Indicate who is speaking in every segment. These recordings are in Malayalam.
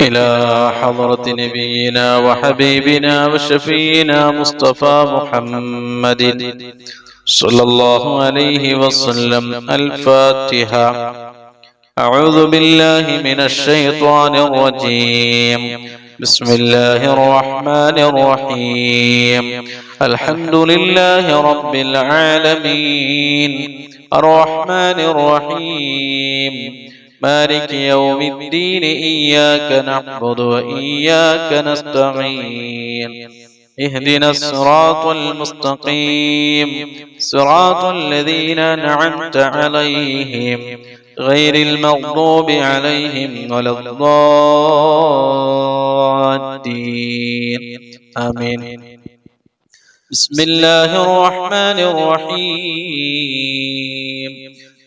Speaker 1: إلى حضرة نبينا وحبيبنا وشفينا مصطفى محمد صلى الله عليه وسلم. الفاتحة. أعوذ بالله من الشيطان الرجيم. بسم الله الرحمن الرحيم. الحمد لله رب العالمين الرحمن الرحيم مالك يوم الدين إياك نعبد وإياك نستعين اهدنا الصراط المستقيم صراط الذين أنعمت عليهم غير المغضوب عليهم ولا الضالين آمين. بسم الله الرحمن الرحيم.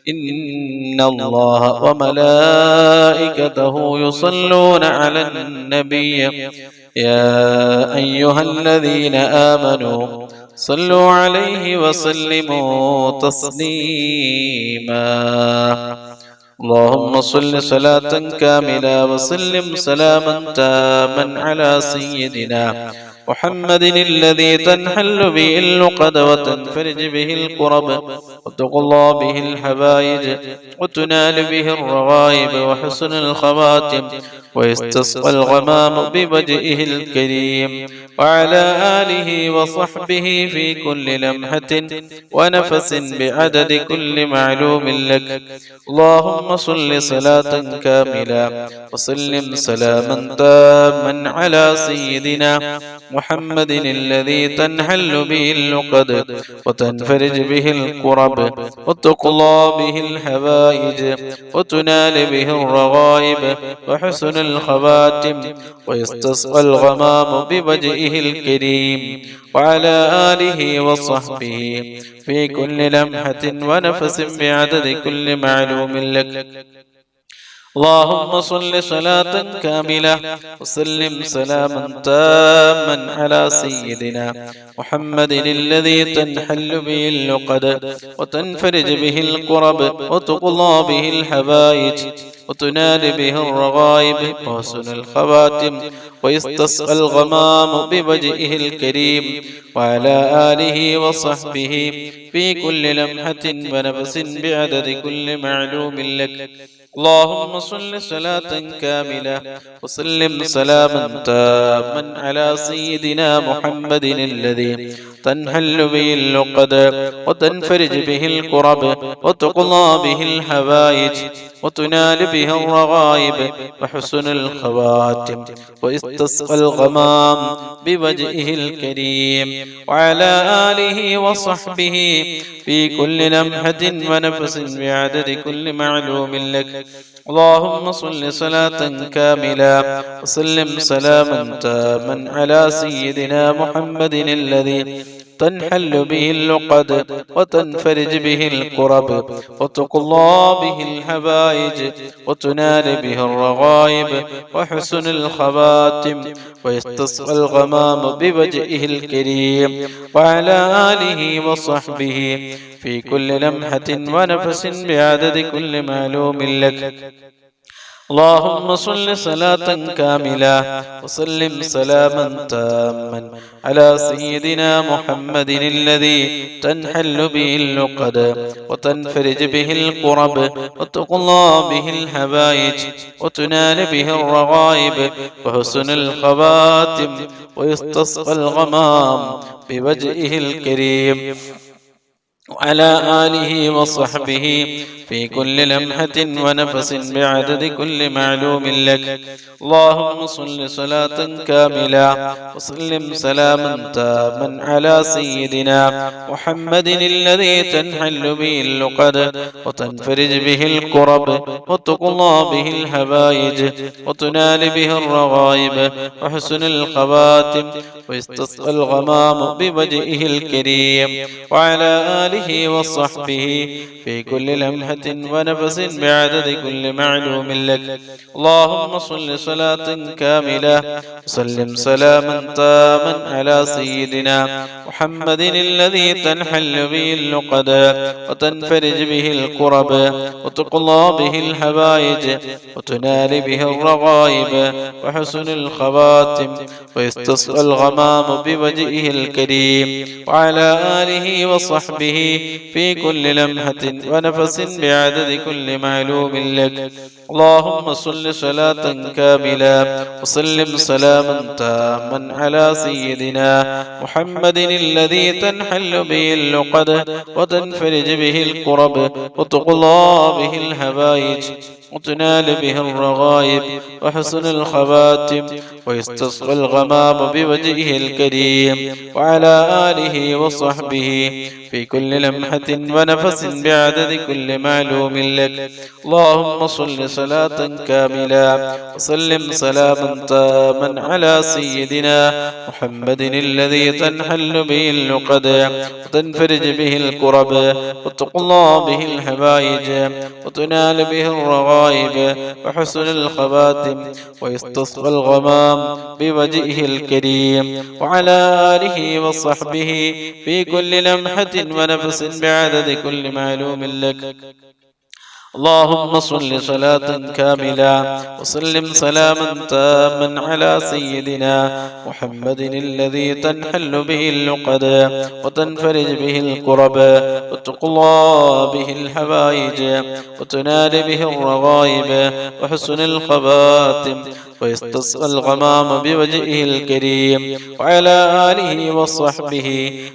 Speaker 1: إن الله وملائكته يصلون على النبي يا أيها الذين آمنوا صلوا عليه وسلموا تسليما. اللهم صل صلاة كاملة وسلم سلاما تاما على سيدنا محمد الذي تنحل به اللقد وتنفرج به الكرب وتقضى به الحبائج وتنال به الرغائب وحسن الخواتم ويستسقى الغمام بوجهه الكريم وعلى آله وصحبه في كل لمحة ونفس بعدد كل معلوم لك. اللهم صل صلاة كاملة وسلم سلاما تاما على سيدنا محمد الذي تنحل به اللقد وتنفرج به الكرب وتقضى به الحوائج وتنال به الرغائب وحسن الخواتم ويستسقى الغمام بوجهه الكريم وعلى آله وصحبه في كل لمحة ونفس بعدد كل معلوم لك. اللهم صل صلاة كاملة وسلم سلاما تاما على سيدنا محمد الذي تنحل به اللقد وتنفرج به الكرب وتقضى به الحوائج وتنال به الرغائب وحسن الخواتم ويستسقى الغمام بوجهه الكريم وعلى آله وصحبه في كل لمحة ونفس بعدد كل معلوم لك. اللهم صل صلاة كاملة وسلم سلاما تاما على سيدنا محمد الذي تنحل به اللقد وتنفرج به الكرب وتقضى به الحوائج وتنال به الرغائب وحسن الخواتم ويستسقى الغمام بوجهه الكريم وعلى آله وصحبه في كل لمحة ونفس بعدد كل معلوم لك. اللهم صل صلاة كاملة وسلم سلاما تاما على سيدنا محمد الذي تنحل به اللقد وتنفرج به الكرب وتقضى به الحوائج وتنال به الرغائب وحسن الخواتم ويستسقى الغمام بوجهه الكريم وعلى آله وصحبه في كل لمحة ونفس بعدد كل معلوم لك. اللهم صل صلاة كاملة وسلم سلاما تاما على سيدنا محمد الذي تنحل به اللقد وتنفرج به الكرب وتقضى به الحوائج وتنال به الرغائب وحسن الخواتم ويستسقى الغمام بوجهه الكريم وعلى آله وصحبه في كل لمحة ونفس بعدد كل معلوم لك. اللهم صل صلاة كاملة وسلم سلاما تاما على سيدنا محمد الذي تنحل به اللقد وتنفرج به الكرب وتقضى به الحوائج وتنال به الرغائب وحسن الخواتم ويستسقى الغمام بوجهه الكريم وعلى آله آله وصحبه في كل لمحة ونفس بعدد كل معلوم لك. اللهم صل صلاة كاملة وسلم سلاما تاما على سيدنا محمد الذي تنحل به اللقد وتنفرج به الكرب وتقضى به الحوائج وتنال به الرغائب وحسن الخواتم ويستسقى الغمام بوجهه الكريم وعلى آله وصحبه في كل لمحة ونفس بعدد كل معلوم لك. اللهم صل صلاة كاملة وسلم سلاما تاما على سيدنا محمد الذي تنحل به اللقد وتنفرج به الكرب وتقضى به الحوائج وتنال به الرغائب وحسن الخواتم ويستسقى الغمام بوجهه الكريم وعلى آله وصحبه في كل لمحة ونفس بعدد كل معلوم لك. اللهم صل صلاة كاملة وسلم سلاما تاما على سيدنا محمد الذي تنحل به اللقد وتنفرج به الكرب وتقضى به الحوائج وتنال به الرغائب وحسن الخواتم ويستسقى الغمام بوجهه الكريم وعلى آله وصحبه في كل لمحة ونفس بعدد كل معلوم لك. اللهم صل صلاة كاملة وسلم سلاما تاما على سيدنا محمد الذي تنحل به اللقد وتنفرج به الكرب وتقضى به الحوائج وتنال به الرغائب وحسن الخواتم ويستسقى الغمام بوجهه الكريم وعلى آله وصحبه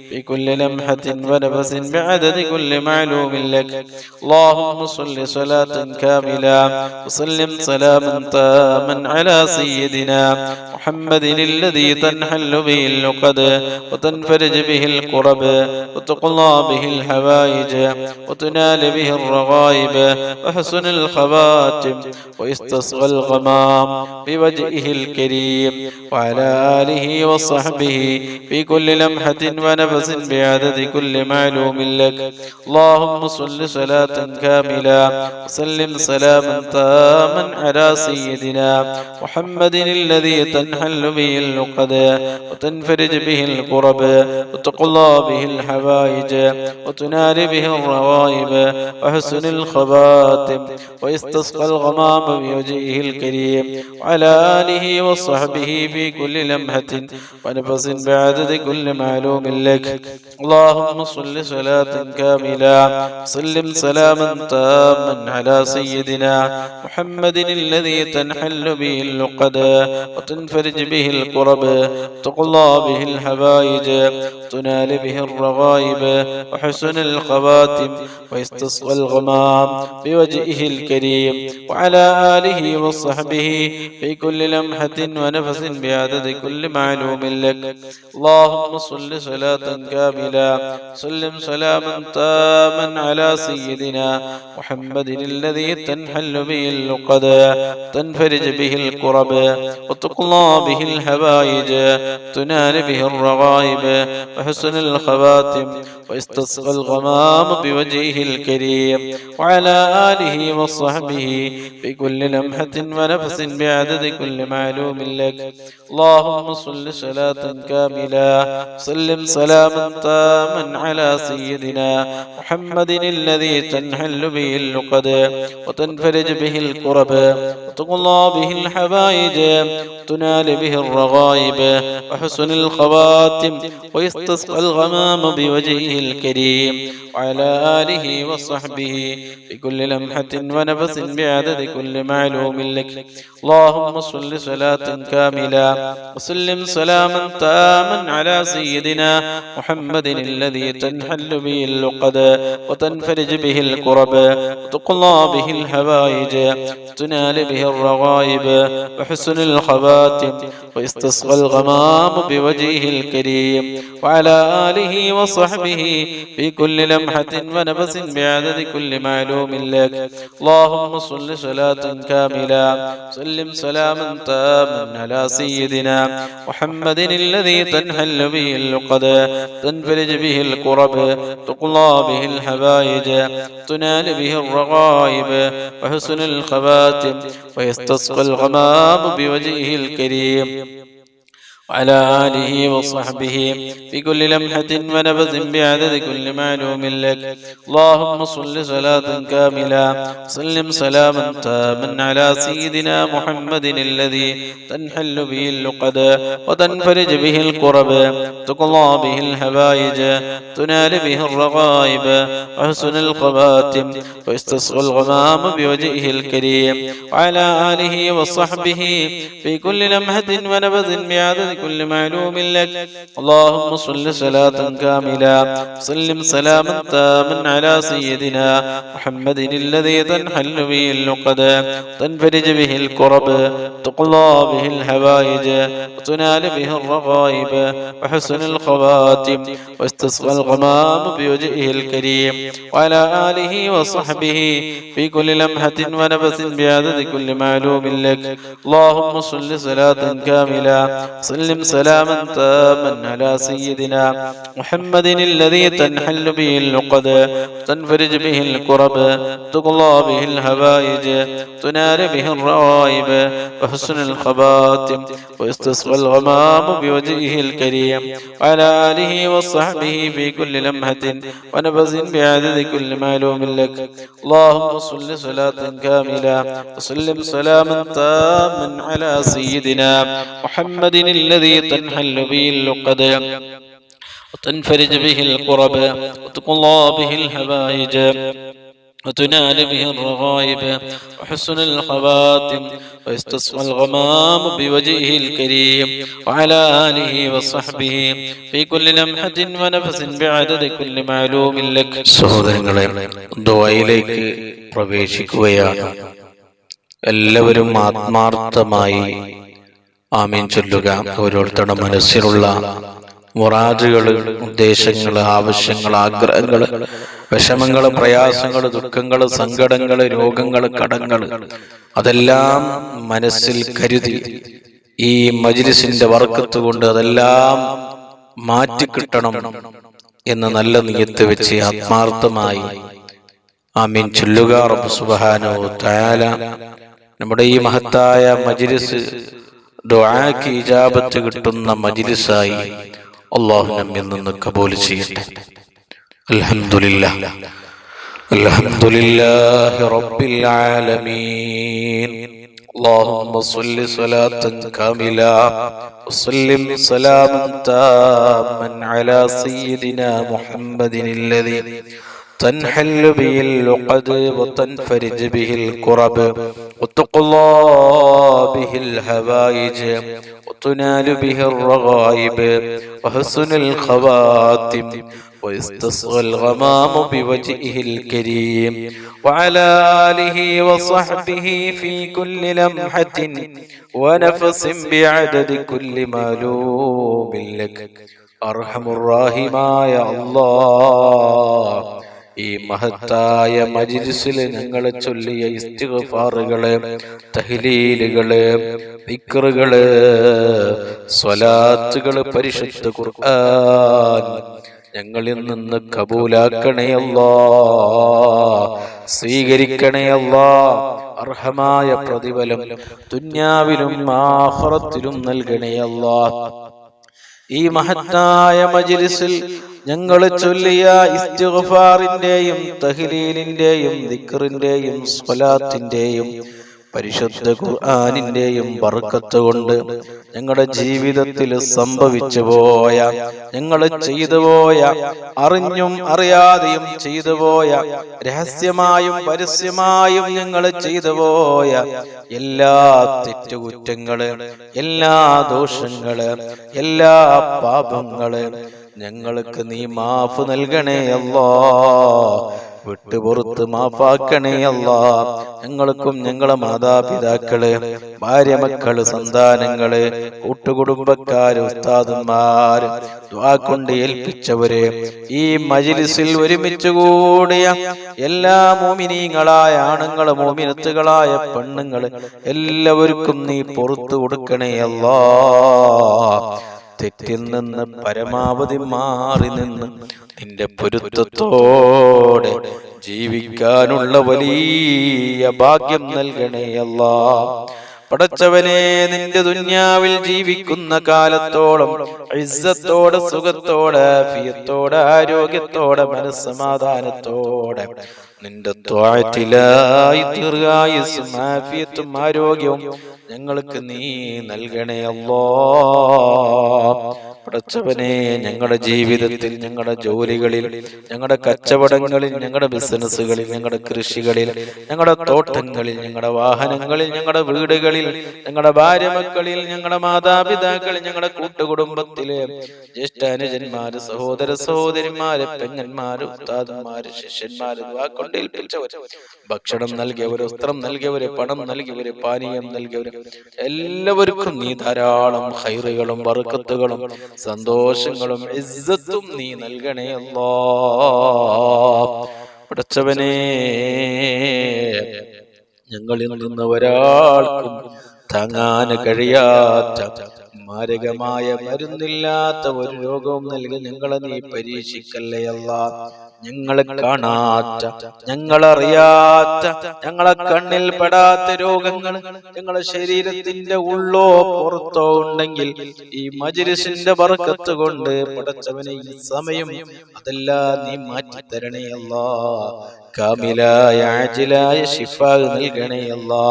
Speaker 1: في كل لمحة ونفس بعدد كل معلوم لك. اللهم صل صلاة كاملة وسلم سلاما تاما على سيدنا محمد الذي تنحل به اللقد وتنفرج به الكرب وتقضى به الحوائج وتنال به الرغائب وحسن الخواتم ويستسقى الغمام بوجهه الكريم وعلى آله وصحبه في كل لمحة ونفس بعدد كل معلوم لك. اللهم صل صلاة كاملة وسلم سلاما تاما على سيدنا محمد الذي تنحل به اللقد وتنفرج به الكرب وتقضى به الحوائج وتنال به الرغائب وحسن الخواتم ويستسقى الغمام بوجهه الكريم وعلى آله وصحبه في كل لمحة ونفس بعدد كل معلوم لك. اللهم صل صلاة كاملة وسلم سلاما تاما على سيدنا محمد الذي تنحل به اللقد وتنفرج به الكرب وتقضى به الحوائج وتنال به الرغائب وحسن الخواتم ويستسقى الغمام بوجهه الكريم وعلى آله وصحبه في كل لمحة ونفس بعدد كل معلوم لك. اللهم صل صلاة كاملة سلم سلاما تاما على سيدنا محمد الذي تنحل به اللقد تنفرج به الكرب وتقضى به الحوائج تنال به الرغائب وحسن الخواتم ويستسقى الغمام بوجهه الكريم وعلى آله وصحبه في كل لمحة ونفس بعدد كل معلوم لك. اللهم صل صلاة كاملة سلم سلاما تاما على سيدنا محمد الذي تنحل به اللقد وتنفرج به الكرب وتقضى به الحوائج تنال به الرغائب وحسن الخواتم ويستسقى الغمام بوجهه الكريم وعلى آله وصحبه في كل لمحة ونفس بعدد كل معلوم لك. اللهم صل صلاة كاملة وسلم سلاما تاما على سيدنا محمد الذي تنحل به اللقد وتنفرج به الكرب وتقضى به الحوائج تنال به الرغائب وحسن الخواتم ويستسقى الغمام بوجهه الكريم وعلى آله وصحبه في كل لمحة ونفس بعدد كل معلوم لك. اللهم صل صلاة كاملة سلم سلاما تاما على سيدنا سيدنا محمد الذي تنحل به اللقد تنفرج به الكرب تقضى به الحوائج تنال به الرغائب وحسن الخواتم ويستسقى الغمام بوجهه الكريم وعلى آله وصحبه في كل لمحة ونفس بعدد كل معلوم لك. اللهم صل صلاة كاملة وسلم سلاما تاما على سيدنا محمد الذي تنحل به اللقد وتنفرج به الكرب تقضى به الحوائج تنال به الرغائب وحسن الخواتم ويستسقى الغمام بوجهه الكريم وعلى آله وصحبه في كل لمحة ونفس بعدد كل معلوم لك. اللهم صل صلاة كاملة وسلم سلاما تاما على سيدنا محمد الذي تنحل به اللقد تنفرج به الكرب تقضى به الحوائج وتنال به الرغائب وحسن الخواتم واستسقى الغمام بوجهه الكريم وعلى آله وصحبه في كل لمحة ونفس بعدد كل معلوم لك. اللهم صل صلاة كاملة وسلم سلاما تاما على سيدنا محمد الذي تنحل به اللقد تنفرج به الكرب تقضى به الحوائج تنال به الرغائب وحسن الخواتم ويستسقى الغمام بوجهه الكريم وعلى آله وصحبه في كل لمحة ونفس بعدد كل معلوم لك. اللهم صل صلاة كاملة وسلم سلاما تاما على سيدنا محمد الذي تنحل به اللقد وتنفرج به الكرب وتقضى به الحوائج وتنال به الرغائب وحسن الخواتم ويستسقى الغمام بوجهه الكريم وعلى آله وصحبه في كل لمحة ونفس بعدد كل معلوم لك.
Speaker 2: സഹോദരങ്ങളെ, ദുആയിലേക്ക് പ്രവേശിക്കുകയാണ്. എല്ലാവരും ആത്മാർത്ഥമായി ആമീൻ ചൊല്ലുക. ഓരോരുത്തരുടെ മനസ്സിലുള്ള മുറാദുകൾ, ഉദ്ദേശങ്ങൾ, ആവശ്യങ്ങൾ, ആഗ്രഹങ്ങൾ, വിഷമങ്ങൾ, പ്രയാസങ്ങൾ, ദുഃഖങ്ങൾ, സങ്കടങ്ങൾ, രോഗങ്ങൾ, കടങ്ങൾ അതെല്ലാം മനസ്സിൽ കരുതി ഈ മജ്ലിസിന്റെ ബർക്കത്ത് കൊണ്ട് അതെല്ലാം മാറ്റിക്കിട്ടണം എന്ന് നല്ല നിയത്ത് വെച്ച് ആത്മാർത്ഥമായി ആമീൻ ചൊല്ലുക. റബ്ബ് സുബ്ഹാനഹു വ തആല നമ്മുടെ ഈ മഹത്തായ മജ്ലിസ് ദുആക്ക് ഇജാബത്ത് കിട്ടുന്ന മജ്ലിസായി അല്ലാഹു നമ്മിൽ നിന്ന് കബൂൽ ചെയ്യട്ടെ. അൽഹംദുലില്ലാഹ് അൽഹംദുലില്ലാഹി റബ്ബിൽ ആലമീൻ. اللهم صل صلاة كاملة وسلم سلاما تاما على سيدنا محمد الذي تنحل به اللقد وتنفرج به الكرب وتقضى به الحوائج وتنال به الرغائب وحسن الخواتم ويستسقى الغمام بوجهه الكريم وعلى آله وصحبه في كل لمحة ونفس بعدد كل معلوم لك. أرحم الراحمين يا الله, ഈ മഹത്തായ മജ്ലിസിൽ ഞങ്ങളെ ചൊല്ലിയ ഇസ്തിഗ്ഫാറുകള്, തഹ്ലീലുകള്, ദിക്റുകള്, സ്വലാത്തുകള്, പരിശുദ്ധ ഖുർആൻ ഞങ്ങളിൽ നിന്ന് കബൂലാക്കണേ അല്ലാഹ്, സ്വീകരിക്കണേ അല്ലാഹ്. അർഹമായ പ്രതിഫലം ദുനിയാവിലും ആഖിറത്തിലും നൽകണേ അല്ലാഹ്. ഈ മഹത്തായ മജ്ലിസിൽ ഞങ്ങൾ ചൊല്ലിയ ഇസ്തിഗ്ഫാറിന്റെയും തഹ്ലീലിന്റെയും ദിക്റിന്റെയും സ്വലാത്തിന്റെയും പരിശുദ്ധ ഖുർആനിന്റെയും ബർക്കത്ത് കൊണ്ട് ഞങ്ങളുടെ ജീവിതത്തിൽ സംഭവിച്ചു പോയ, ഞങ്ങൾ ചെയ്തു പോയ, അറിഞ്ഞും അറിയാതെയും ചെയ്തു പോയ, രഹസ്യമായും പരസ്യമായും ഞങ്ങൾ ചെയ്തു പോയ എല്ലാ തെറ്റുകുറ്റങ്ങള്, എല്ലാ ദോഷങ്ങള്, എല്ലാ പാപങ്ങള് ഞങ്ങൾക്ക് നീ മാഫ് നൽകണേ അല്ലാഹ്. വിട്ടുപുറത്ത് മാപ്പാക്കണേ അല്ലാ. ഞങ്ങൾക്കും ഞങ്ങളെ മാതാപിതാക്കള്, ഭാര്യ, മക്കള്, സന്താനങ്ങള്, കൂട്ടുകുടുംബക്കാര്, ഉസ്താദന്മാര്, ദുആ കൊണ്ട് ഏൽപ്പിച്ചവര്, ഈ മജ്‌ലിസിൽ ഒരുമിച്ച് കൂടിയ എല്ലാ മോമിനീങ്ങളായ ആണുങ്ങള്, മോമിനത്തുകളായ പെണ്ണുങ്ങള് എല്ലാവർക്കും നീ പുറത്തു കൊടുക്കണേ അല്ലാ. തെറ്റിൽ നിന്ന് പരമാവധി മാറി നിന്ന് നിന്റെ പൊരുത്തത്തോടെ ജീവിക്കാനുള്ള വലിയ ഭാഗ്യം നൽകണേ അല്ലാ. പടച്ചവനെ, നിന്റെ ദുനിയാവിൽ ജീവിക്കുന്ന കാലത്തോളം ഇസ്സത്തോടെ, സുഖത്തോടെ, ആഫിയത്തോടെ, ആരോഗ്യത്തോടെ, മനസ്സമാധാനത്തോടെ നിന്റെ ത്വാഅത്തിലായി ദീർഘായുസ്സും ആഫിയത്തും ആരോഗ്യവും ഞങ്ങൾക്ക് നീ നൽകണേ അല്ലാ. പടച്ചവനെ, ഞങ്ങളുടെ ജീവിതത്തിൽ, ഞങ്ങളുടെ ജോലികളിൽ, ഞങ്ങളുടെ കച്ചവടങ്ങളിൽ, ഞങ്ങളുടെ ബിസിനസ്സുകളിൽ, ഞങ്ങളുടെ കൃഷികളിൽ, ഞങ്ങളുടെ തോട്ടങ്ങളിൽ, ഞങ്ങളുടെ വാഹനങ്ങളിൽ, ഞങ്ങളുടെ വീടുകളിൽ, ഞങ്ങളുടെ ഭാര്യ മക്കളിൽ, ഞങ്ങളുടെ മാതാപിതാക്കളിൽ, ഞങ്ങളുടെ കൂട്ടുകുടുംബത്തിലെ ജ്യേഷ്ഠാനുജന്മാര്, സഹോദര സഹോദരിമാര്, പെങ്ങന്മാര്, ഉസ്താദന്മാര്, ശിഷ്യന്മാര്, വാക്കൊണ്ടേൽപ്പിച്ചവര്, ഭക്ഷണം നൽകിയവര്, വസ്ത്രം നൽകിയവര്, പണം നൽകിയവര്, പാനീയം നൽകിയവര് എല്ലാവർക്കും നീ ധാരാളം ഖൈറുകളും ബർക്കത്തുകളും സന്തോഷങ്ങളും ഇസ്സത്തും നീ നൽകണേ അല്ലാ. പടച്ചവനെ, ഞങ്ങളിൽ നിന്ന് ഒരാൾക്കും താങ്ങാൻ കഴിയാത്ത മാരകമായ മരുന്നില്ലാത്ത ഒരു രോഗവും നൽകി ഞങ്ങളെ നീ പരീക്ഷിക്കല്ലേ അല്ലാ. ഞങ്ങളെ കാണാത്ത, ഞങ്ങളറിയാത്ത, ഞങ്ങളെ കണ്ണിൽ പെടാത്ത രോഗങ്ങൾ ഞങ്ങളെ ശരീരത്തിന്റെ ഉള്ളോ പുറത്തോ ഉണ്ടെങ്കിൽ ഈ മജ്‌ലിസിന്റെ ബർക്കത്ത് കൊണ്ട് പടച്ചവനെ ഈ സമയം അതെല്ലാം നീ മാറ്റി തരണേ അല്ലാ. കാമിലായ ആജിലായ ശിഫാ നൽകണേ അല്ലാ.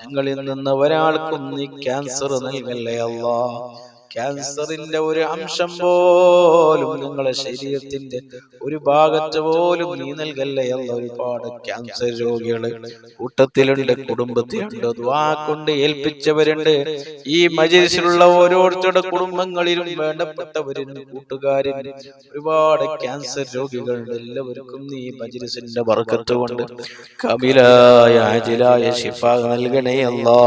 Speaker 2: ഞങ്ങളിൽ നിന്ന് ഒരാൾക്കും നീ ക്യാൻസർ നൽകല്ലേ അല്ലാ. ക്യാൻസറിന്റെ ഒരു അംശം പോലും ഞങ്ങളുടെ ശരീരത്തിന്റെ ഒരു ഭാഗത്ത് പോലും നീ നൽകല്ലേ അല്ല. ഒരുപാട് ക്യാൻസർ രോഗികള് കൂട്ടത്തിലുണ്ട്, കുടുംബത്തിലുണ്ട്, ദുആ കൊണ്ട് ഏൽപ്പിച്ചവരുണ്ട്. ഈ മജ്‌ലിസിലുള്ള ഓരോരുത്തരുടെ കുടുംബങ്ങളിലും വേണ്ടപ്പെട്ടവരും കൂട്ടുകാരും ഒരുപാട് ക്യാൻസർ രോഗികളുണ്ട്. എല്ലാവർക്കും നീ മജ്‌ലിസിന്റെ ബർക്കത്ത് കൊണ്ട് കാമിലായ ആജിലായ ശിഫാ നൽകണേ അല്ലാ.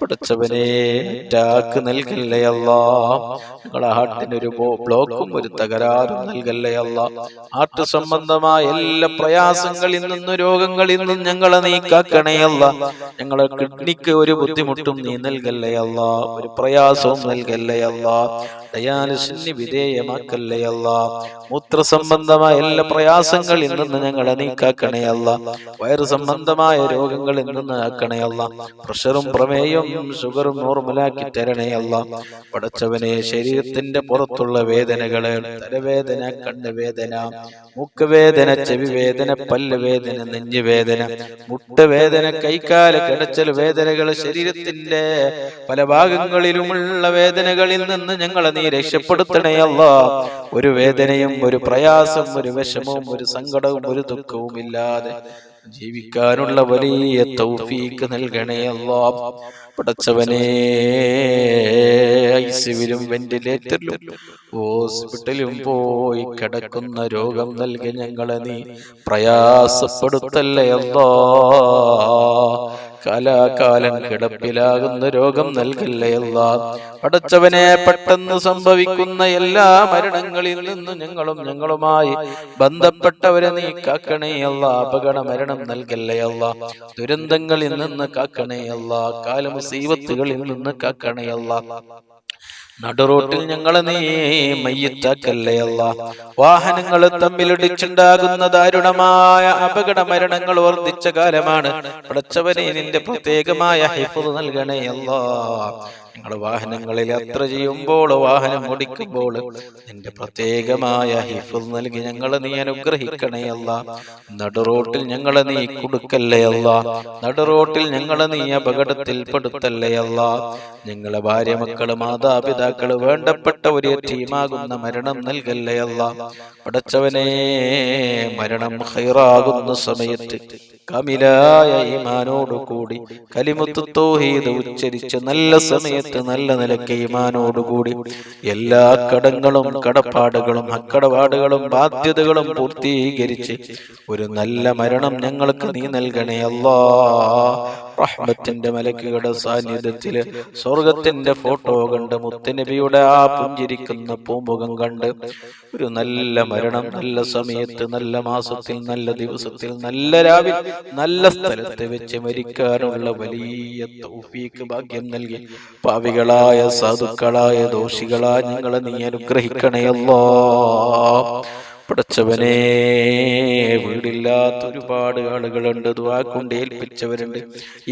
Speaker 2: പടച്ചവനെ, അറ്റാക്ക് നൽകല്ലേ അല്ലാ. ഞങ്ങളുടെ ഹാർട്ടിനൊരു ബ്ലോക്കും ഒരു തകരാറും നൽകല്ലേ അല്ലാ. ഹാർട്ട് സംബന്ധമായ എല്ലാ പ്രയാസങ്ങളിൽ നിന്നും രോഗങ്ങളിൽ നിന്നും ഞങ്ങളെ നീ കാക്കണേ അല്ലാ. ഞങ്ങളെ കിഡ്നിക്ക് ഒരു ബുദ്ധിമുട്ടും നീ നൽകല്ലേ അല്ലാ. ഒരു പ്രയാസവും നൽകല്ലേ അല്ലാ. ഡയാലിസിന് വിധേയമാക്കല്ലേ അല്ലാ. മൂത്ര സംബന്ധമായ എല്ലാ പ്രയാസങ്ങളിൽ നിന്ന് ഞങ്ങളെ നീ കാക്കണേ അല്ലാ. വയറ് സംബന്ധമായ രോഗങ്ങളിൽ നിന്ന് ആക്കണേ അല്ലാ. പ്രഷറും പ്രമേയവും ഷുഗറും നോർമലാക്കി തരണേ അല്ലാ. പടച്ചവനെ, ശരീരത്തിന്റെ പുറത്തുള്ള വേദനകള്, തലവേദന, കണ്ണുവേദന, മൂക്കുവേദന, ചെവി വേദന, പല്ല് വേദന, നെഞ്ചുവേദന, മുട്ടുവേദന, കൈകാല കിടച്ചൽ വേദനകള്, ശരീരത്തിന്റെ പല ഭാഗങ്ങളിലുമുള്ള വേദനകളിൽ നിന്ന് ഞങ്ങളെ നീ രക്ഷപ്പെടുത്തണേ അല്ലാ. ഒരു വേദനയും ഒരു പ്രയാസം, ഒരു വിഷമവും ഒരു സങ്കടവും ഒരു ദുഃഖവും ഇല്ലാതെ ജീവിക്കാനുള്ള വലിയ തൗഫീക്ക് നൽകണേ അല്ലാ. പടച്ചവനെ, ഐസിയുവിലും വെന്റിലേറ്ററിലും ഹോസ്പിറ്റലും പോയി കിടക്കുന്ന രോഗം നൽകി ഞങ്ങളെ നീ പ്രയാസപ്പെടുത്തല്ലേ അല്ലാ. കാലാകാലം കിടപ്പിലാകുന്ന രോഗം നൽകല്ലേ അല്ലാ. പടച്ചവനെ, പെട്ടെന്ന് സംഭവിക്കുന്ന എല്ലാ മരണങ്ങളിൽ നിന്നും ഞങ്ങളുമായി ബന്ധപ്പെട്ടവരെ നീ കാക്കണേ അല്ലാ. അപകട മരണം നൽകല്ലേ അല്ലാ. ദുരന്തങ്ങളിൽ നിന്ന് കാക്കണേ അല്ലാ. കാലമുസീബത്തുകളിൽ നിന്ന് കാക്കണേ അല്ലാ. നടുറോട്ടിൽ ഞങ്ങളെ നീ മയ്യിത്താക്കല്ലേ അല്ലാ. വാഹനങ്ങൾ തമ്മിലിടിച്ചുണ്ടാകുന്ന ദാരുണമായ അപകട മരണങ്ങൾ വർദ്ധിച്ച കാലമാണ്. പടച്ചവനെ, നിന്റെ പ്രത്യേകമായ ഹിഫ്ള് നൽകണേ അല്ലാ. ഞങ്ങളുടെ വാഹനങ്ങളിൽ യാത്ര ചെയ്യുമ്പോൾ, വാഹനം ഓടിക്കുമ്പോൾ നിന്റെ പ്രത്യേകമായ ഹിഫ്ള് നൽകി ഞങ്ങളെ നീ അനുഗ്രഹിക്കണേ അല്ലാ. നടുറോട്ടിൽ ഞങ്ങളെ നീ കുടുക്കല്ലേ അല്ലാ. നടുറോട്ടിൽ ഞങ്ങളെ നീ അപകടത്തിൽ പെടുത്തല്ലേ അല്ലാ. ഞങ്ങളെ ഭാര്യ, മക്കള്, മാതാപിതാക്കള്, വേണ്ടപ്പെട്ട ഒരു യതീമാകുന്ന മരണം നൽകല്ലേ അല്ലാ. പടച്ചവനെ, മരണം ഖൈറാകുന്ന സമയത്ത് കാമിലായ ഈമാനോട് കൂടി കലിമത്ത് തൗഹീദ് ഉച്ചരിച്ച് നല്ല സമയത്ത് സമയത്ത് നല്ല നിലയ്ക്ക് ഈമാനോടുകൂടി എല്ലാ കടങ്ങളും കടപ്പാടുകളും അക്കടപാടുകളും ബാധ്യതകളും പൂർത്തീകരിച്ച് ഒരു നല്ല മരണം ഞങ്ങൾക്ക് നീ നൽകണേ അല്ലാ. റഹ്മത്തിന്റെ മലക്കുകളുടെ സാന്നിധ്യത്തില് സ്വർഗത്തിന്റെ ഫോട്ടോ കണ്ട് മുത്തുനബിയുടെ ആ പുഞ്ചിരിക്കുന്ന പൂമുഖം കണ്ട് ഒരു നല്ല മരണം, നല്ല സമയത്ത്, നല്ല മാസത്തിൽ, നല്ല ദിവസത്തിൽ, നല്ല രാവിൽ, നല്ല സ്ഥലത്ത് വെച്ച് മരിക്കാനുള്ള വലിയ തൗഫീഖ് ഭാഗ്യം നൽകി പാവികളായ സാധുക്കളായ ദോഷികളായ ഞങ്ങളെ നീ അനുഗ്രഹിക്കണേ അല്ലാഹ്. പടച്ചവനെ, വീടില്ലാത്ത ഒരുപാട് ആളുകളുണ്ട്, ദുആ കൊണ്ട് ഏൽപ്പിച്ചവരുണ്ട്,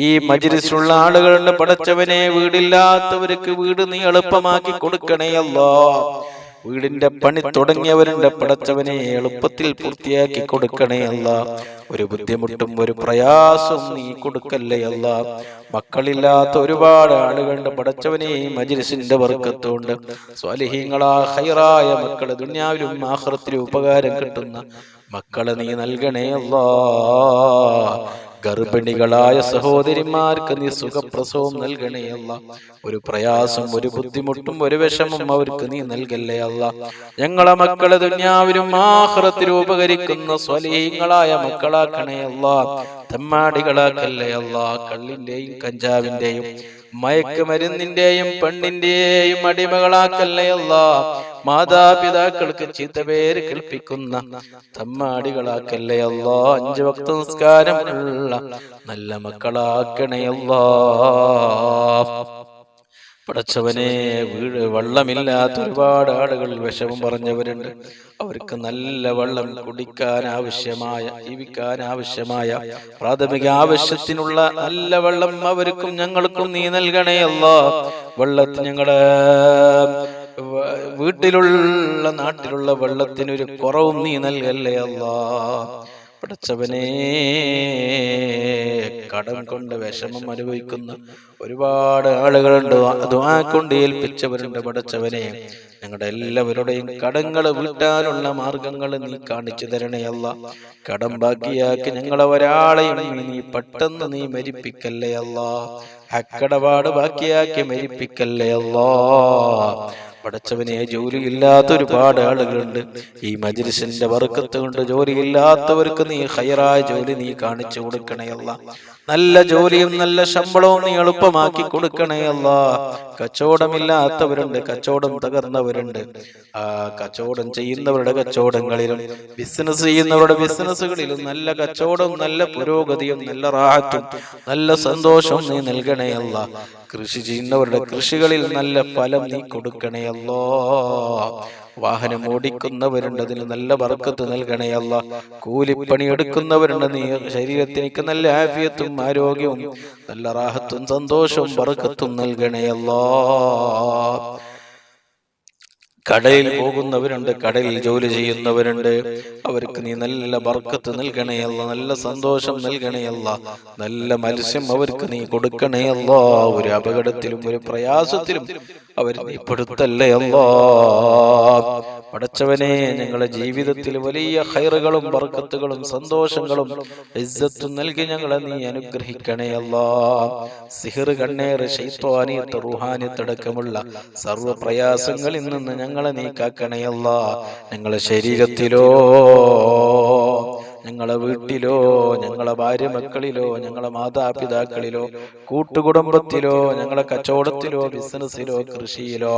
Speaker 2: ഈ മജ്‌ലിസിലുള്ള ആളുകളുണ്ട്. പടച്ചവനെ, വീടില്ലാത്തവർക്ക് വീട് നീ എളുപ്പമാക്കി കൊടുക്കണേ അല്ലാഹ്. വീടിന്റെ പണി തുടങ്ങിയവരുണ്ട്, പടച്ചവനെ എളുപ്പത്തിൽ പൂർത്തിയാക്കി കൊടുക്കണേ അല്ലാഹ്. ഒരു ബുദ്ധിമുട്ടും ഒരു പ്രയാസവും നീ കൊടുക്കല്ലേ അല്ലാഹ്. മക്കളില്ലാത്ത ഒരുപാട് ആളുകളുണ്ട്, പടച്ചവനെ മജ്‌ലിസിന്റെ ബർക്കത്തുകൊണ്ട് സ്വാലിഹീങ്ങളായ ഖൈറായ മക്കളെ ദുനിയാവിലും ആഖിറത്തിലും ഉപകാരം കിട്ടുന്ന മക്കളെ നീ നൽകണേ അല്ലാഹ്. ഗർഭിണികളായ സഹോദരിമാർക്ക് നീ സുഖപ്രസവം നൽകണേ അല്ലാഹ്. ഒരു പ്രയാസം, ഒരു ബുദ്ധിമുട്ടും ഒരു വിഷമം അവർക്ക് നീ നൽകല്ലേ അല്ലാഹ്. ഞങ്ങളെ മക്കളെ ദുനിയാവിലും ആഖിറത്തിലും ഉപകരിക്കുന്ന സ്വലീഹങ്ങളായ മക്കളാക്കണേ അല്ലാഹ്. തമ്മാടികളാക്കല്ലേ അല്ലാഹ്. കള്ളിന്റെയും കഞ്ചാവിന്റെയും മയക്കുമരുന്നിന്റെയും പെണ്ണിന്റെയും അടിമകളാക്കല്ലേ അല്ലാഹ്. മാതാപിതാക്കൾക്ക് ചീത്തപേര് കേൾപ്പിക്കുന്ന തമ്മാടികളാക്കല്ലേ അല്ലാഹ്. 5 വക്ത് നിസ്കാരമുള്ള നല്ല മക്കളാക്കണേ അല്ലാഹ്. പടച്ചവനെ, വെള്ളമില്ലാത്ത ഒരുപാട് ആളുകൾ വിഷമം പറഞ്ഞവരുണ്ട്. അവർക്ക് നല്ല വെള്ളം കുടിക്കാൻ ആവശ്യമായ, ജീവിക്കാൻ ആവശ്യമായ പ്രാഥമിക ആവശ്യത്തിനുള്ള നല്ല വെള്ളം അവർക്കും ഞങ്ങൾക്കും നീ നൽകണേ അല്ലാഹ്. വെള്ളത്തിന് ഞങ്ങളുടെ വീട്ടിലുള്ള നാട്ടിലുള്ള വെള്ളത്തിനൊരു കുറവും നീ നൽകല്ലേ അല്ലാഹ്. പടച്ചവനെ, കടം കൊണ്ട് വിഷമം അനുഭവിക്കുന്ന ഒരുപാട് ആളുകളുണ്ട്, ദുആ കൊണ്ട് ഏൽപ്പിച്ചവരുണ്ട്. പടച്ചവനെ, ഞങ്ങളുടെ എല്ലാവരുടെയും കടങ്ങൾ വീട്ടാനുള്ള മാർഗങ്ങൾ നീ കാണിച്ചു തരണേ അല്ലാഹ്. കടം ബാക്കിയാക്കി ഞങ്ങളെ ഒരാളെയും നീ പെട്ടെന്ന് നീ മരിപ്പിക്കല്ലേ അല്ലാഹ്. അക്കടപാട് ബാക്കിയാക്കി മരിപ്പിക്കല്ലേ അല്ലാഹ്. പടച്ചവനെ, ജോലിയില്ലാത്ത ഒരുപാട് ആളുകളുണ്ട്. ഈ മജ്‌ലിസിന്റെ ബർക്കത്ത് കൊണ്ട് ജോലിയില്ലാത്തവർക്ക് നീ ഖൈറായ ജോലി നീ കാണിച്ചു കൊടുക്കണേ അല്ലാഹ്. നല്ല ജോലിയും നല്ല ശമ്പളവും നീ എളുപ്പമാക്കി കൊടുക്കണേ അല്ലാഹ്. കച്ചവടമില്ലാത്തവരുണ്ട്, കച്ചവടം തകർന്നവരുണ്ട്. ആ കച്ചവടം ചെയ്യുന്നവരുടെ കച്ചവടങ്ങളിലും ബിസിനസ് ചെയ്യുന്നവരുടെ ബിസിനസ്സുകളിലും നല്ല കച്ചവടവും നല്ല പുരോഗതിയും നല്ല റാഹത്തും നല്ല സന്തോഷവും നീ നൽകണേ അല്ലാഹ്. കൃഷി ചെയ്യുന്നവരുടെ കൃഷികളിൽ നല്ല ഫലം നീ കൊടുക്കണേ അല്ലാഹ്. വാഹനം ഓടിക്കുന്നവരുണ്ട്, അതിന് നല്ല ബർക്കത്ത് നൽകണേ അല്ലാഹ്. കൂലിപ്പണി എടുക്കുന്നവരുണ്ട്, നീ ശരീരത്തിലേക്ക് നല്ല ആഫിയത്തും ആരോഗ്യവും നല്ല റാഹത്തും സന്തോഷവും ബർക്കത്തും നൽകണേ അല്ലാഹ്. കടലിൽ പോകുന്നവരുണ്ട്, കടലിൽ ജോലി ചെയ്യുന്നവരുണ്ട്, അവർക്ക് നീ നല്ല ബർക്കത്ത് നൽകണേ അല്ലാഹ്. നല്ല സന്തോഷം നൽകണേ അല്ലാഹ്. നല്ല മത്സ്യം അവർക്ക് നീ കൊടുക്കണേ അല്ലാഹ്. ഒരു അപകടത്തിലും ഒരു പ്രയാസത്തിലും അവർ നീ പെടുത്തല്ലേ അല്ലാഹ്. പടച്ചവനെ, ഞങ്ങളുടെ ജീവിതത്തിൽ വലിയ ഖൈറുകളും ബർക്കത്തുകളും സന്തോഷങ്ങളും ഇസ്സത്തും നൽകി ഞങ്ങളെ നീ അനുഗ്രഹിക്കണേ അല്ലാഹ്. സിഹ്ർ, കണ്ണേറ്, ശൈത്വാനിയത്ത്, റൂഹാനിയത്ത് അടക്കമുള്ള സർവ്വ പ്രയാസങ്ങളിൽ നിന്ന് ഞങ്ങളെ നീ കാക്കണേ അല്ലാഹ്. ഞങ്ങളുടെ ശരീരത്തിലോ, ഞങ്ങളെ വീട്ടിലോ, ഞങ്ങളെ ഭാര്യ മക്കളിലോ, ഞങ്ങളെ മാതാപിതാക്കളിലോ, കൂട്ടുകുടുംബത്തിലോ, ഞങ്ങളെ കച്ചവടത്തിലോ, ബിസിനസ്സിലോ, കൃഷിയിലോ,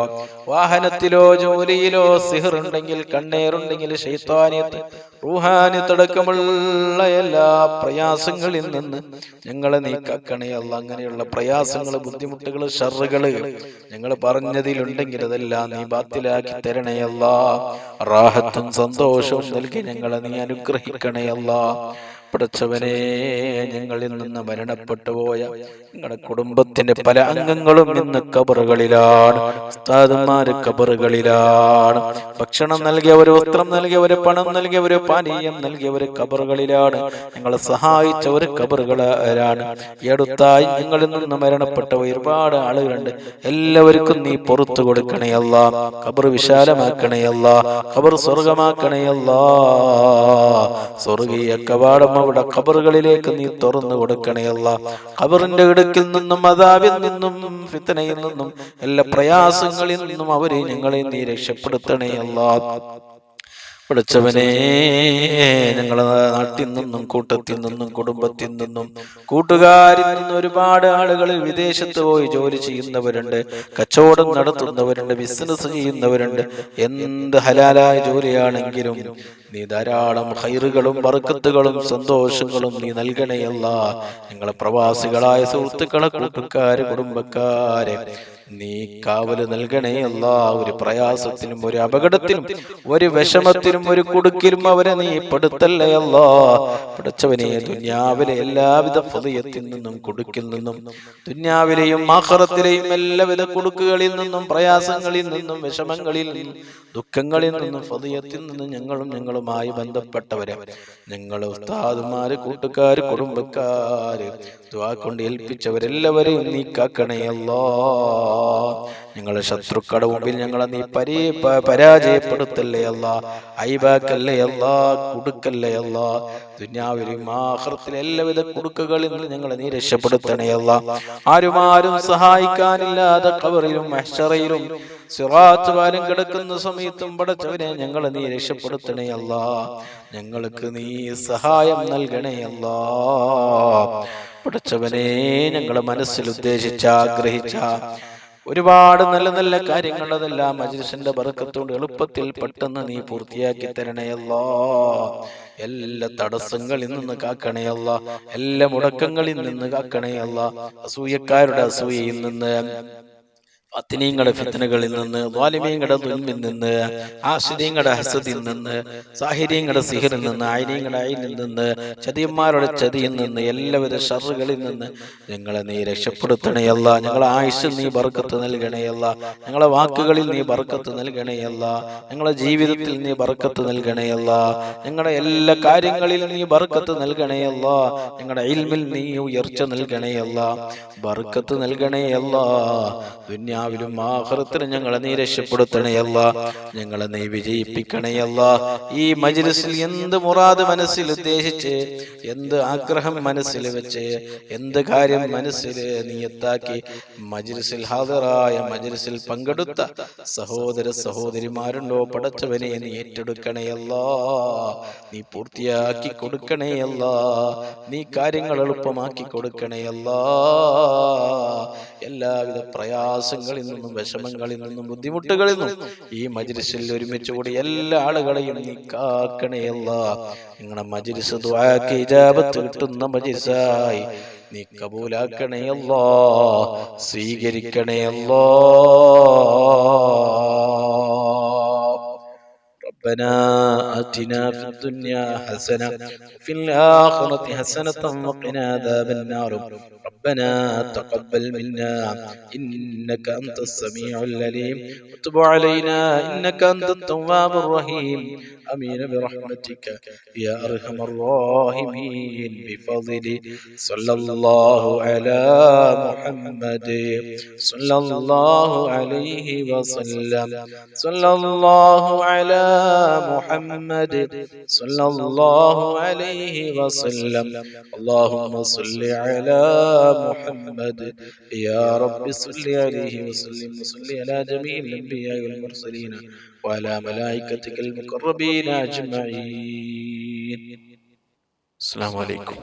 Speaker 2: വാഹനത്തിലോ, ജോലിയിലോ സിഹർ ഉണ്ടെങ്കിൽ, കണ്ണേറുണ്ടെങ്കിൽ, ശൈത്വാനിയത്ത്, റൂഹാനിയത്ത് അടക്കമുള്ള എല്ലാ പ്രയാസങ്ങളിൽ നിന്ന് ഞങ്ങളെ നീ കാക്കണേ അല്ലാഹ്. അങ്ങനെയുള്ള പ്രയാസങ്ങൾ, ബുദ്ധിമുട്ടുകൾ, ഷർറുകൾ ഞങ്ങൾ പറഞ്ഞതിലുണ്ടെങ്കിൽ അതെല്ലാം നീ ബാത്തിലാക്കി തരണേ അല്ലാഹ്. റാഹത്തും സന്തോഷവും നൽകി ഞങ്ങളെ നീ അനുഗ്രഹിക്കണേ അല്ലാഹ്. പടച്ചവനെ, ഞങ്ങളിൽ നിന്ന് മരണപ്പെട്ടു പോയ ഞങ്ങളുടെ കുടുംബത്തിന്റെ പല അംഗങ്ങളും ഇന്ന് ഖബറുകളിലാണ്. ഉസ്താദുമാര് ഖബറുകളിലാണ്. ഭക്ഷണം നൽകിയവര്, വസ്ത്രം നൽകിയവര്, പണം നൽകിയവര്, പാനീയം നൽകിയവര് ഖബറുകളിലാണ്. ഞങ്ങളെ സഹായിച്ചവര് ഖബറുകളിലാണ്. ഈ അടുത്തായി ഞങ്ങളിൽ നിന്ന് മരണപ്പെട്ട ഒരുപാട് ആളുകളുണ്ട്. എല്ലാവർക്കും നീ പുറത്തു കൊടുക്കണേ അല്ലാഹ്. ഖബർ വിശാലമാക്കണേ അല്ലാഹ്. ഖബർ സ്വർഗമാക്കണേ അല്ലാഹ്. സ്വർഗീയ കവാടം അവിടെ ഖബറുകളിലേക്ക് നീ തുറന്നു കൊടുക്കണേ അല്ലാ. ഖബറിന്റെ ഇടുക്കിൽ നിന്നും അദാബിൽ നിന്നും ഫിത്നയിൽ നിന്നും എല്ലാ പ്രയാസങ്ങളിൽ നിന്നും അവരെ ഞങ്ങളെ നീ രക്ഷപ്പെടുത്തണേ അല്ലാ. പഠിച്ചവനെ, ഞങ്ങളെ നാട്ടിൽ നിന്നും കൂട്ടത്തിൽ നിന്നും കുടുംബത്തിൽ നിന്നും കൂട്ടുകാരിൽ നിന്നും ഒരുപാട് ആളുകൾ വിദേശത്ത് പോയി ജോലി ചെയ്യുന്നവരുണ്ട്, കച്ചവടം നടത്തുന്നവരുണ്ട്, ബിസിനസ് ചെയ്യുന്നവരുണ്ട്. എന്ത് ഹലാലായ ജോലിയാണെങ്കിലും നീ ധാരാളം ഖൈറുകളും ബർക്കത്തുകളും സന്തോഷങ്ങളും നീ നൽകണേയല്ല. ഞങ്ങളെ പ്രവാസികളായ സുഹൃത്തുക്കളെ, കൂട്ടുകാര്, കുടുംബക്കാരെ നീ കാവല് നൽകണേ അല്ല. ഒരു പ്രയാസത്തിനും ഒരു അപകടത്തിനും ഒരു വിഷമത്തിനും ഒരു കുടുക്കിലും അവരെ നീ പെടുത്തല്ലേ അല്ല. പഠിച്ചവനെ, ദുനിയാവിലെ എല്ലാവിധ ഫളിയത്തിൽ നിന്നും കുടുക്കിൽ നിന്നും ദുനിയാവിലെയും ആഖിറത്തിലെയും എല്ലാവിധ കുടുക്കുകളിൽ നിന്നും പ്രയാസങ്ങളിൽ നിന്നും വിഷമങ്ങളിൽ നിന്നും ദുഃഖങ്ങളിൽ നിന്നും ഫളിയത്തിൽ നിന്നും ഞങ്ങളുമായി ബന്ധപ്പെട്ടവരെ, ഞങ്ങളെ ഉസ്താദുമാര്, കൂട്ടുകാര്, കുടുംബക്കാര്, ദുആ കൊണ്ട് ഏൽപ്പിച്ചവരെല്ലാവരെയും നീ കാക്കണേ അല്ലാ. ഞങ്ങളെ ശത്രുക്കളുടെ മുമ്പിൽ ഞങ്ങളെ നീ പരാജയപ്പെടുത്തല്ലേ അല്ല, ഐബാക്കല്ലേ അല്ല, കുടുക്കല്ലേ അല്ല. ദുനിയാവിലും ആഖിറത്തിലെ എല്ലാവിധ കുടുക്കുകളിൽ നിന്ന് ഞങ്ങളെ നീ രക്ഷപ്പെടുത്തണേ അല്ല. ആരും സഹായിക്കാനില്ലാതെ ഖബറിലും മഹ്ശറയിലും സിറാത്ത് പാലം കിടക്കുന്ന സമയത്തും പടച്ചവനെ ഞങ്ങളെ നീ രക്ഷപ്പെടുത്തണേ അല്ല. ഞങ്ങൾക്ക് നീ സഹായം നൽകണേ അല്ല. പടച്ചവനെ, ഞങ്ങളെ മനസ്സിൽ ഉദ്ദേശിച്ച ആഗ്രഹിച്ച ഒരുപാട് നല്ല നല്ല കാര്യങ്ങൾ അതെല്ലാം മജ്‌ലിസിന്റെ ബർക്കത്തോട് എളുപ്പത്തിൽ പെട്ടെന്ന് നീ പൂർത്തിയാക്കി തരണേ അല്ലാ. എല്ലാ തടസ്സങ്ങളിൽ നിന്ന് കാക്കണേ അല്ലാ. എല്ലാ മുടക്കങ്ങളിൽ നിന്ന് കാക്കണേ അല്ലാ. അസൂയക്കാരുടെ അസൂയയിൽ നിന്ന്, ഫിത്നയുടെ ഫിത്നകളിൽ നിന്ന്, ളാലിമീങ്ങളുടെ ദുൽമിൽ നിന്ന്, ആശിരീങ്ങളുടെ ഹസദിൽ നിന്ന്, സാഹിരീങ്ങളുടെ സിഹറിൽ നിന്ന്, ആയിരീങ്ങളുടെ ഐനിൽ നിന്ന്, ചതിയന്മാരുടെ ചതിയിൽ നിന്ന്, എല്ലാവിധ ഷർറുകളിൽ നിന്ന് ഞങ്ങളെ നീ രക്ഷപ്പെടുത്തണേ അല്ല. ഞങ്ങളെ ആയുസ്സിൽ നീ ബർക്കത്ത് നൽകണേ അല്ല. ഞങ്ങളെ വാക്കുകളിൽ നീ ബർക്കത്ത് നൽകണേ അല്ല. ഞങ്ങളെ ജീവിതത്തിൽ നീ ബർക്കത്ത് നൽകണേ അല്ല. ഞങ്ങളുടെ എല്ലാ കാര്യങ്ങളിലും നീ ബർക്കത്ത് നൽകണേ അല്ല. ഞങ്ങളുടെ ഇൽമിൽ നീ ഉയർച്ച നൽകണേ അല്ല, ബർക്കത്ത് നൽകണേ അല്ല. ദുനിയാവിലും ആഖിറത്തിലും ഞങ്ങളെ നീ രക്ഷപ്പെടുത്തണേ അല്ല. ഞങ്ങളെ നീ വിജയിപ്പിക്കണേ അല്ല. ഈ മജ്‌ലിസിൽ എന്ത് മുറാദ് മനസ്സിൽ ഉദ്ദേശിച്ച്, എന്ത് ആഗ്രഹം മനസ്സിൽ വെച്ച്, എന്ത് കാര്യം മനസ്സിൽ നീ എത്താക്കി മജ്‌ലിസിൽ ഹാദിറായ മജ്‌ലിസിൽ പങ്കെടുത്ത സഹോദര സഹോദരിമാരുണ്ടോ പടച്ചവനെ നീ ഏറ്റെടുക്കണേ അല്ല. നീ പൂർത്തിയാക്കി കൊടുക്കണേ അല്ല. നീ കാര്യങ്ങൾ എളുപ്പമാക്കി കൊടുക്കണേ അല്ല. എല്ലാവിധ പ്രയാസങ്ങളിൽ നിന്നും വിഷമങ്ങളിൽ നിന്നും ബുദ്ധിമുട്ടുകളിൽ നിന്നും ഈ മജ്‌ലിസിൽ ഒരുമിച്ച് കൂടി എല്ലാ ആളുകളെയും നീ കാക്കണേ അല്ലാ. നിങ്ങളുടെ മജ്‌ലിസ് ദുആക്ക് ഇജാബത്ത് കിട്ടുന്ന മജ്‌ലിസായി നീ കബൂലാക്കണേ അല്ലാ, സ്വീകരിക്കണേ അല്ലാ. ربنا آتنا في الدنيا حسنة وفي الآخرة حسنة وقنا عذاب النار. ربنا تقبل منا إنك أنت السميع العليم وتب علينا إنك أنت التواب الرحيم. آمين برحمتك يا أرحم الراحمين. بفضل صلى الله على محمد صلى الله عليه وسلم. صلى الله على محمد صلى الله عليه وسلم. اللهم صل على محمد يا رب صل عليه وسلم. وصل على جميع الأنبياء والمرسلين وعلى ملائكتك المقربين أجمعين. السلام عليكم.